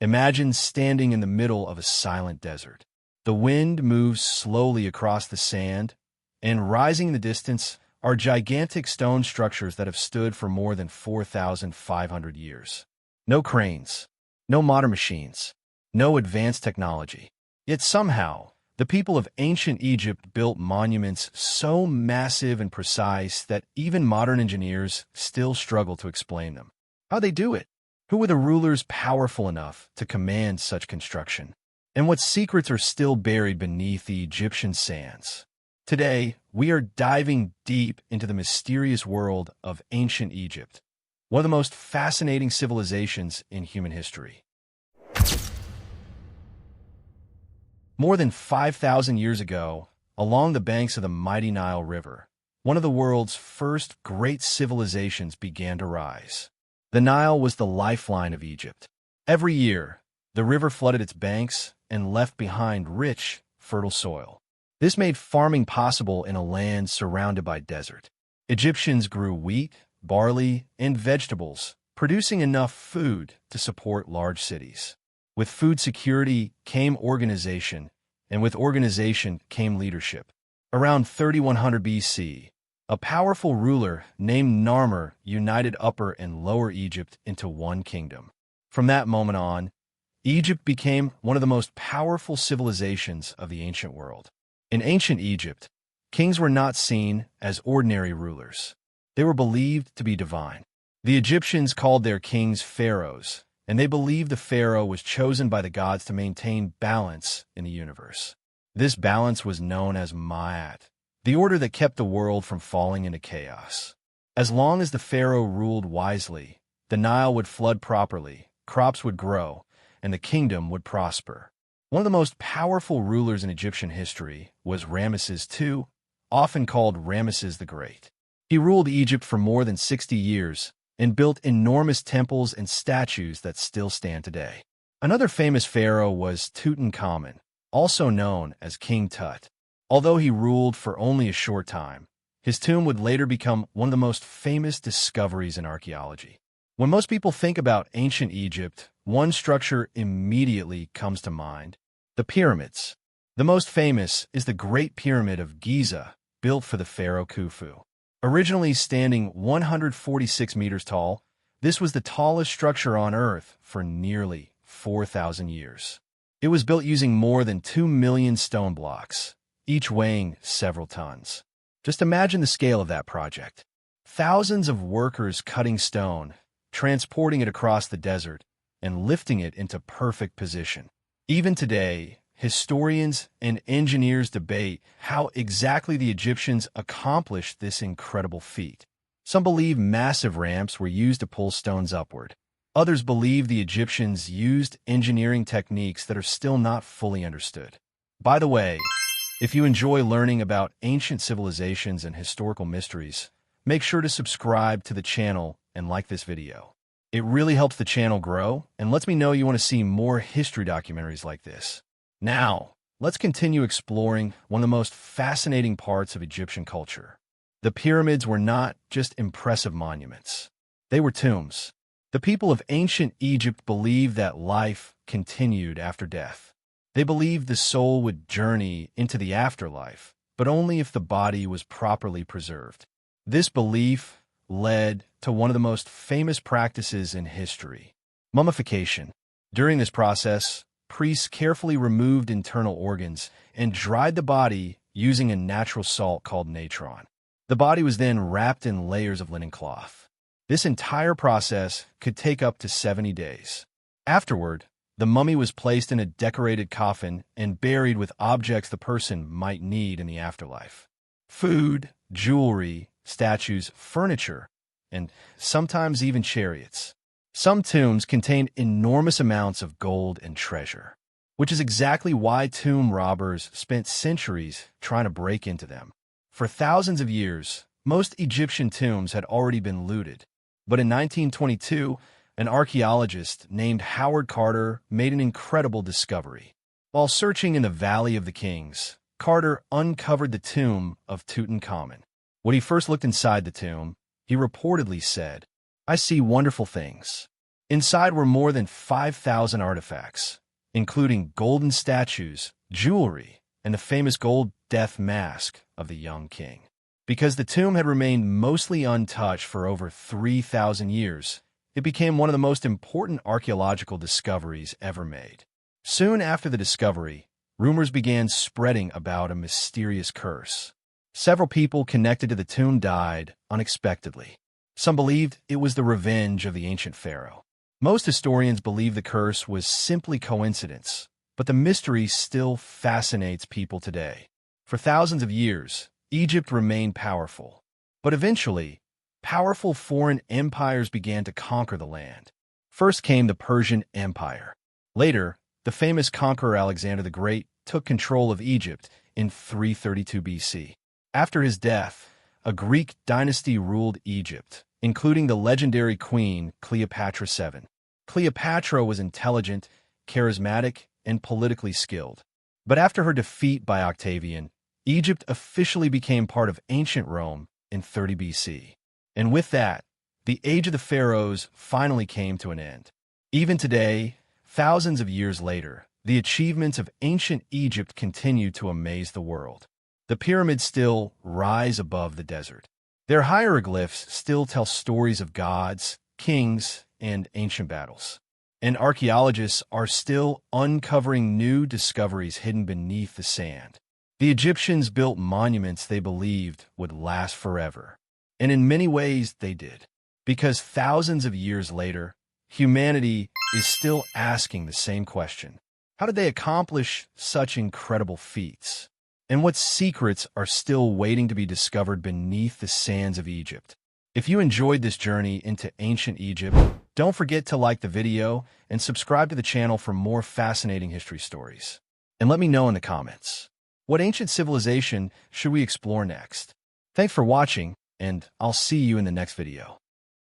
Imagine standing in the middle of a silent desert. The wind moves slowly across the sand, and rising in the distance are gigantic stone structures that have stood for more than 4,500 years. No cranes, no modern machines, no advanced technology. Yet somehow, the people of ancient Egypt built monuments so massive and precise that even modern engineers still struggle to explain them. How'd they do it? Who were the rulers powerful enough to command such construction? And what secrets are still buried beneath the Egyptian sands? Today, we are diving deep into the mysterious world of ancient Egypt, one of the most fascinating civilizations in human history. More than 5,000 years ago, along the banks of the mighty Nile River, one of the world's first great civilizations began to rise. The Nile was the lifeline of Egypt. Every year, the river flooded its banks and left behind rich, fertile soil. This made farming possible in a land surrounded by desert. Egyptians grew wheat, barley, and vegetables, producing enough food to support large cities. With food security came organization, and with organization came leadership. Around 3100 BC, a powerful ruler named Narmer united Upper and Lower Egypt into one kingdom. From that moment on, Egypt became one of the most powerful civilizations of the ancient world. In ancient Egypt, kings were not seen as ordinary rulers. They were believed to be divine. The Egyptians called their kings pharaohs, and they believed the pharaoh was chosen by the gods to maintain balance in the universe. This balance was known as Ma'at, the order that kept the world from falling into chaos. As long as the pharaoh ruled wisely, the Nile would flood properly, crops would grow, and the kingdom would prosper. One of the most powerful rulers in Egyptian history was Ramesses II, often called Ramesses the Great. He ruled Egypt for more than 60 years and built enormous temples and statues that still stand today. Another famous pharaoh was Tutankhamun, also known as King Tut. Although he ruled for only a short time, his tomb would later become one of the most famous discoveries in archaeology. When most people think about ancient Egypt, one structure immediately comes to mind: the pyramids. The most famous is the Great Pyramid of Giza, built for the pharaoh Khufu. Originally standing 146 meters tall, this was the tallest structure on Earth for nearly 4,000 years. It was built using more than 2 million stone blocks, each weighing several tons. Just imagine the scale of that project. Thousands of workers cutting stone, transporting it across the desert, and lifting it into perfect position. Even today, historians and engineers debate how exactly the Egyptians accomplished this incredible feat. Some believe massive ramps were used to pull stones upward. Others believe the Egyptians used engineering techniques that are still not fully understood. By the way, if you enjoy learning about ancient civilizations and historical mysteries, make sure to subscribe to the channel and like this video. It really helps the channel grow and lets me know you want to see more history documentaries like this. Now, let's continue exploring one of the most fascinating parts of Egyptian culture. The pyramids were not just impressive monuments. They were tombs. The people of ancient Egypt believed that life continued after death. They believed the soul would journey into the afterlife, but only if the body was properly preserved. This belief led to one of the most famous practices in history: mummification. During this process, priests carefully removed internal organs and dried the body using a natural salt called natron. The body was then wrapped in layers of linen cloth. This entire process could take up to 70 days. Afterward, the mummy was placed in a decorated coffin and buried with objects the person might need in the afterlife: food, jewelry, statues, furniture, and sometimes even chariots. Some tombs contained enormous amounts of gold and treasure, which is exactly why tomb robbers spent centuries trying to break into them. For thousands of years, most Egyptian tombs had already been looted, but in 1922, an archaeologist named Howard Carter made an incredible discovery. While searching in the Valley of the Kings, Carter uncovered the tomb of Tutankhamun. When he first looked inside the tomb, he reportedly said, "I see wonderful things. Inside were more than 5,000 artifacts, including golden statues, jewelry, and the famous gold death mask of the young king. Because the tomb had remained mostly untouched for over 3,000 years, it became one of the most important archaeological discoveries ever made. Soon after the discovery, rumors began spreading about a mysterious curse. Several people connected to the tomb died unexpectedly. Some believed it was the revenge of the ancient pharaoh. Most historians believe the curse was simply coincidence, but the mystery still fascinates people today. For thousands of years, Egypt remained powerful. But eventually, powerful foreign empires began to conquer the land. First came the Persian Empire. Later, the famous conqueror Alexander the Great took control of Egypt in 332 BC. After his death, a Greek dynasty ruled Egypt, including the legendary queen Cleopatra VII. Cleopatra was intelligent, charismatic, and politically skilled. But after her defeat by Octavian, Egypt officially became part of ancient Rome in 30 BC. And with that, the age of the pharaohs finally came to an end. Even today, thousands of years later, the achievements of ancient Egypt continue to amaze the world. The pyramids still rise above the desert. Their hieroglyphs still tell stories of gods, kings, and ancient battles. And archaeologists are still uncovering new discoveries hidden beneath the sand. The Egyptians built monuments they believed would last forever. And in many ways, they did. Because thousands of years later, humanity is still asking the same question. How did they accomplish such incredible feats? And what secrets are still waiting to be discovered beneath the sands of Egypt? If you enjoyed this journey into ancient Egypt, don't forget to like the video and subscribe to the channel for more fascinating history stories. And let me know in the comments, what ancient civilization should we explore next? Thanks for watching, and I'll see you in the next video.